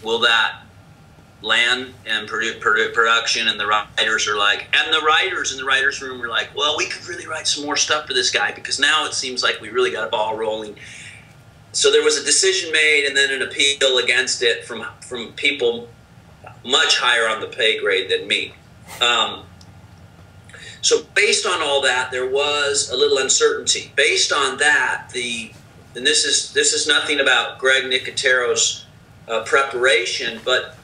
will that land and production, and the writers are like, and the writers in the writers room are like, well, we could really write some more stuff for this guy because now it seems like we really got a ball rolling. So there was a decision made and then an appeal against it from people much higher on the pay grade than me. So based on all that, there was a little uncertainty. Based on that, and this is nothing about Greg Nicotero's preparation, but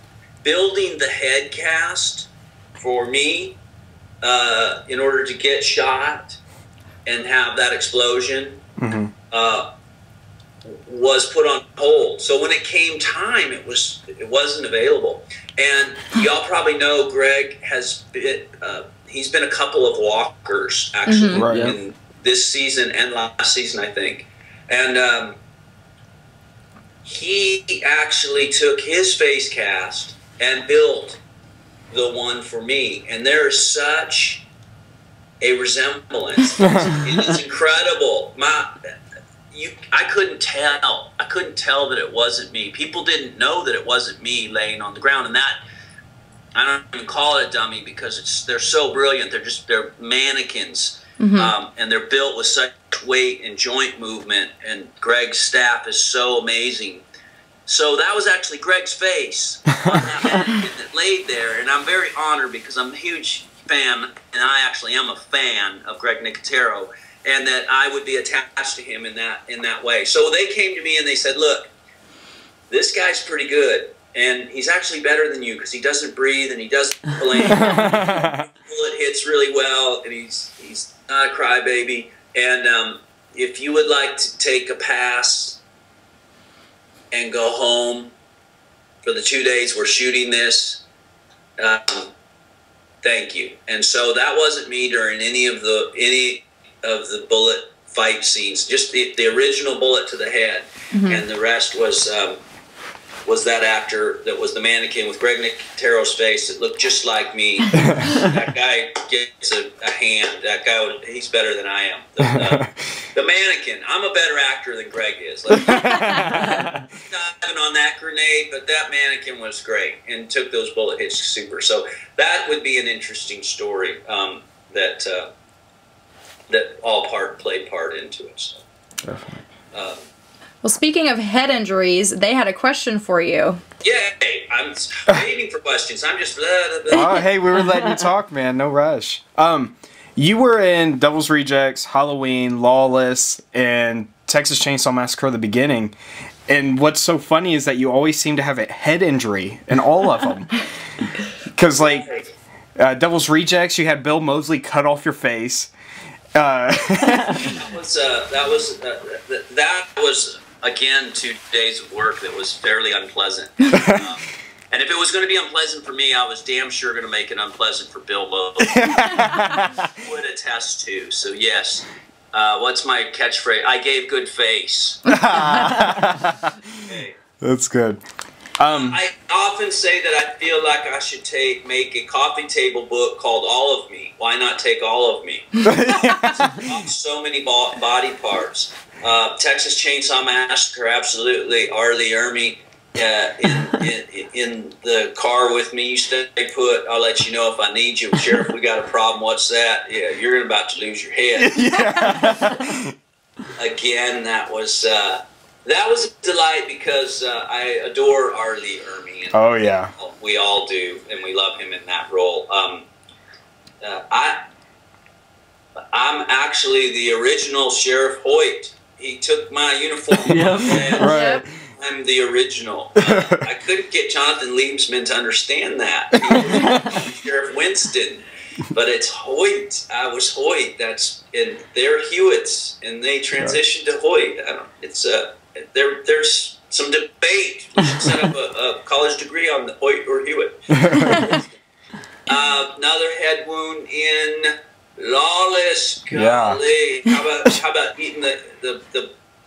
building the head cast for me in order to get shot and have that explosion was put on hold. So when it came time, it wasn't available. And y'all probably know Greg has he's been a couple of walkers actually in this season and last season, I think. And he actually took his face cast and built the one for me, and there is such a resemblance. It's incredible. I couldn't tell. I couldn't tell that it wasn't me. People didn't know that it wasn't me laying on the ground, and that I don't even call it a dummy because they're so brilliant. They're mannequins, and they're built with such weight and joint movement. And Greg's staff is so amazing. So that was actually Greg's face on that mannequin that laid there, and I'm very honored because I'm a huge fan, and I actually am a fan of Greg Nicotero, and that I would be attached to him in that way. So they came to me and they said, "Look, this guy's pretty good, and he's actually better than you because he doesn't breathe and he doesn't blink. Bullet hits really well, and he's not a crybaby. And if you would like to take a pass and go home for the 2 days we're shooting this, thank you." And so that wasn't me during any of the bullet fight scenes, just the original bullet to the head, and the rest was that actor that was the mannequin with Greg Nicotero's face that looked just like me. That guy gets a hand. That guy, he's better than I am. The mannequin, I'm a better actor than Greg is. Not even on that grenade, but that mannequin was great and took those bullet hits super. So that would be an interesting story that all played part into it. So. Definitely. Well, speaking of head injuries, they had a question for you. Yay! I'm waiting for questions. I'm just... Oh, hey, we were letting you talk, man. No rush. You were in Devil's Rejects, Halloween, Lawless, and Texas Chainsaw Massacre at the beginning. And what's so funny is that you always seem to have a head injury in all of them. Because, like, Devil's Rejects, you had Bill Moseley cut off your face. That was again 2 days of work that was fairly unpleasant. And if it was going to be unpleasant for me, I was damn sure going to make it unpleasant for Bill Moseley. Would attest to. So yes, what's my catchphrase? I gave good face. Okay. That's good. I often say that I feel like I should make a coffee table book called All of Me. Why not take all of me? So many body parts. Texas Chainsaw Massacre, absolutely. Arlie Ermy in the car with me. You stay put. I'll let you know if I need you. Sheriff, we got a problem. What's that? Yeah, you're about to lose your head. Yeah. Again, that was a delight because I adore Arlie Ermy. And oh, yeah. We all do, and we love him in that role. I'm actually the original Sheriff Hoyt. He took my uniform. Yep. Right. I'm the original. I couldn't get Jonathan Liebsman to understand that. He was Sheriff Winston, but it's Hoyt. I was Hoyt. And they're Hewitts, and they transitioned to Hoyt. There's some debate. We should set up a college degree on the Hoyt or Hewitt. Another head wound in Lawless. Golly. Yeah. How about eating the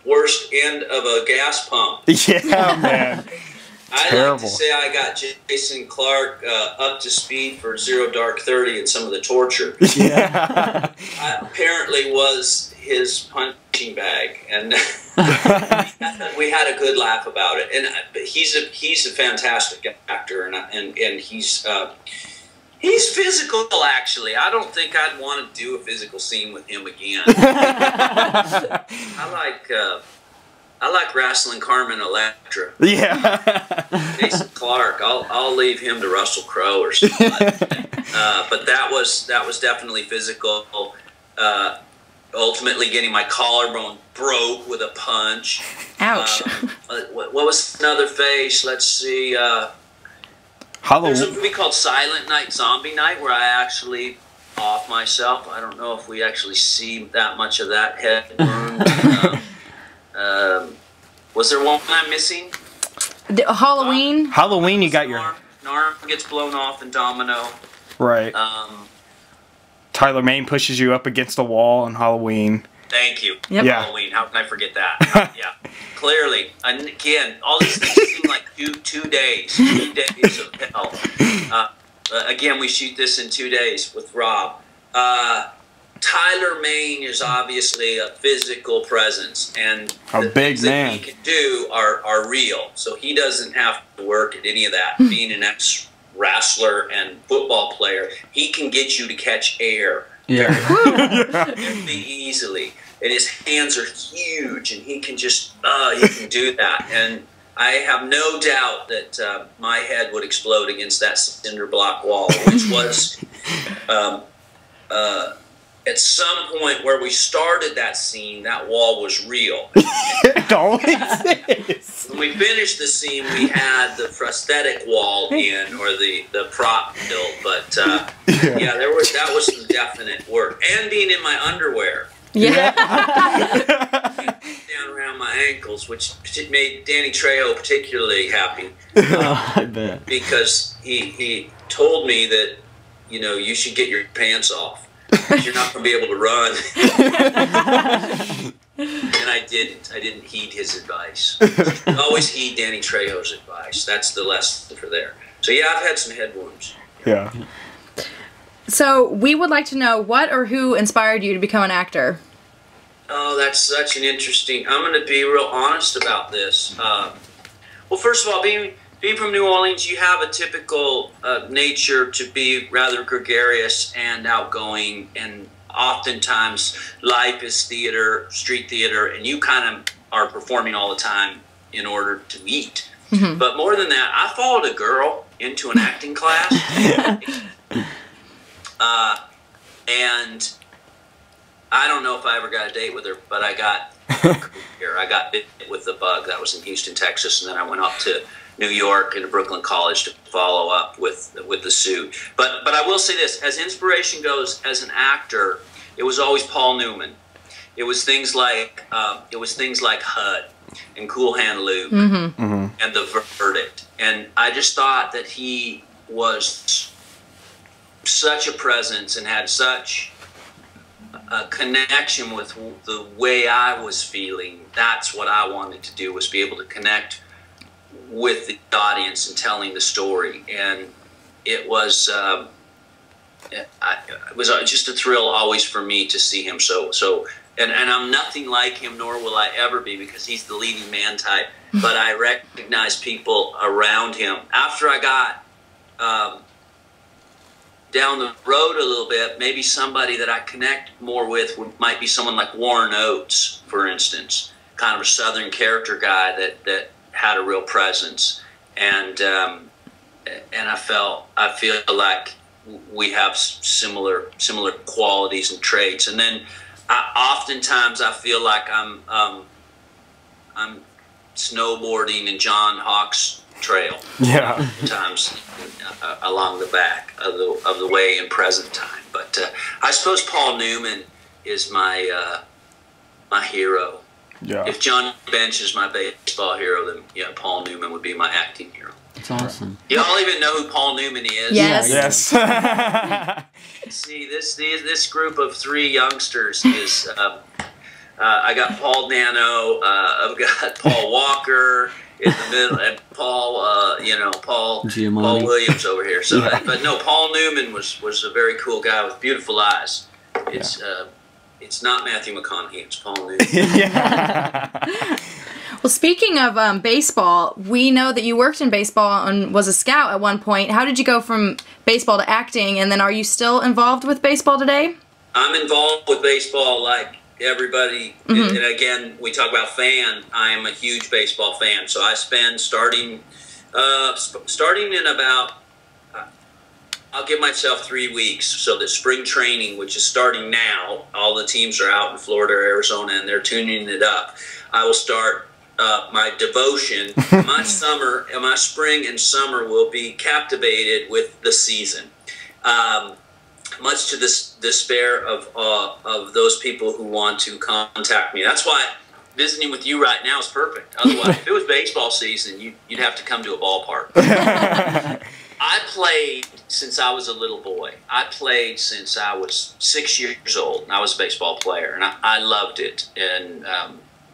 worst end of a gas pump? Yeah, man. I like to say I got Jason Clark up to speed for Zero Dark 30 and some of the torture. Yeah. I apparently was his punching bag, and we had a good laugh about it. And he's a fantastic actor, and he's physical. Actually, I don't think I'd want to do a physical scene with him again. I like wrestling Carmen Electra. Yeah. Jason Clark. I'll leave him to Russell Crowe or something. But that was definitely physical. Ultimately, getting my collarbone broke with a punch. Ouch. What was another face? Let's see. Halloween. There's a movie called Silent Night, Zombie Night, where I actually off myself. I don't know if we actually see that much of that head wound. Was there one I'm missing? Halloween. Halloween, you got your... An arm gets blown off in Domino. Right. Tyler Mane pushes you up against the wall on Halloween. Thank you. Yep. Yeah. Halloween. How can I forget that? Yeah. Clearly. And again, all these things seem like 2 days. 2 days of hell. Again, we shoot this in 2 days with Rob. Tyler Mane is obviously a physical presence, and A the big things man. that he can do are real. So he doesn't have to work at any of that. Being an ex-wrestler and football player, he can get you to catch air very easily. And his hands are huge, and he can just he can do that. And I have no doubt that my head would explode against that cinder block wall, which was. At some point where we started that scene, that wall was real. Don't exist. When we finished the scene, we had the prosthetic wall in, or the prop built. But yeah, that was some definite work, and being in my underwear. Yeah. Down around my ankles, which made Danny Trejo particularly happy. I bet. Because he told me that, you should get your pants off. You're not going to be able to run. And I didn't heed his advice. Always heed Danny Trejo's advice. That's the lesson for there. So yeah, I've had some head wounds. Yeah. So we would like to know what or who inspired you to become an actor. Oh, that's such an interesting... I'm going to be real honest about this. Well, first of all, being from New Orleans, you have a typical nature to be rather gregarious and outgoing, and oftentimes life is theater, street theater, and you kind of are performing all the time in order to eat. Mm-hmm. But more than that, I followed a girl into an acting class, and I don't know if I ever got a date with her, but I got bit with the bug. That was in Houston, Texas, and then I went up to New York and to Brooklyn College to follow up with the suit. But I will say this: as inspiration goes, as an actor, it was always Paul Newman. It was things like HUD and Cool Hand Luke and The Verdict, and I just thought that he was such a presence and had such a connection with the way I was feeling. That's what I wanted to do, was be able to connect with the audience and telling the story. And it was just a thrill always for me to see him. And I'm nothing like him, nor will I ever be, because he's the leading man type. But I recognize people around him. After I got down the road a little bit, maybe somebody that I connect more with might be someone like Warren Oates, for instance, kind of a Southern character guy that had a real presence, and I feel like we have similar qualities and traits. And then oftentimes I feel like I'm snowboarding in John Hawk's trail. Yeah. Times along the back of the way in present time. But I suppose Paul Newman is my hero. Yeah. If Johnny Bench is my baseball hero, then yeah, Paul Newman would be my acting hero. That's awesome. Y'all even know who Paul Newman is? Yes. Yes. See, this group of three youngsters is I got Paul Nano. I've got Paul Walker in the middle, and Paul, Paul Williams over here. So, but no, Paul Newman was a very cool guy with beautiful eyes. It's not Matthew McConaughey. It's Paul Newman. Well, speaking of baseball, we know that you worked in baseball and was a scout at one point. How did you go from baseball to acting, and then are you still involved with baseball today? I'm involved with baseball like everybody. And again, we talk about fan. I am a huge baseball fan. So I spend starting in about, I'll give myself 3 weeks. So the spring training, which is starting now, all the teams are out in Florida or Arizona, and they're tuning it up. I will start my devotion. My spring and summer will be captivated with the season. Much to the despair of those people who want to contact me. That's why visiting with you right now is perfect. Otherwise, if it was baseball season, you'd have to come to a ballpark. I played since I was a little boy. I played since I was 6 years old, and I was a baseball player, and I loved it. And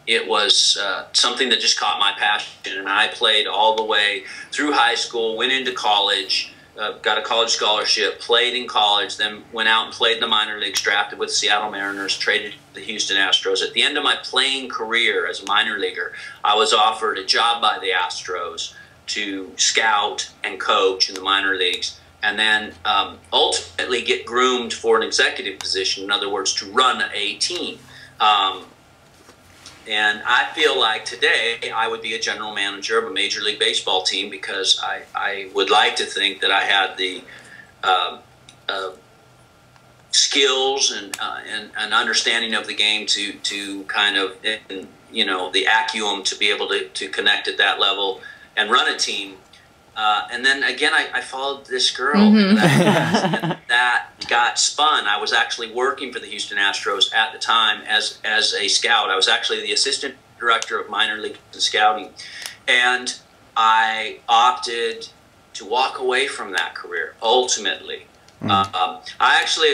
it was something that just caught my passion, and I played all the way through high school, went into college, got a college scholarship, played in college, then went out and played in the minor leagues, drafted with the Seattle Mariners, traded to the Houston Astros. At the end of my playing career as a minor leaguer, I was offered a job by the Astros to scout and coach in the minor leagues, and then ultimately get groomed for an executive position, in other words, to run a team. And I feel like today I would be a general manager of a Major League Baseball team because I would like to think that I had the skills and an understanding of the game to kind of, the acumen to be able to connect at that level and run a team. And then again, I followed this girl, and that got spun. I was actually working for the Houston Astros at the time as a scout. I was actually the assistant director of minor league scouting, and I opted to walk away from that career ultimately. I actually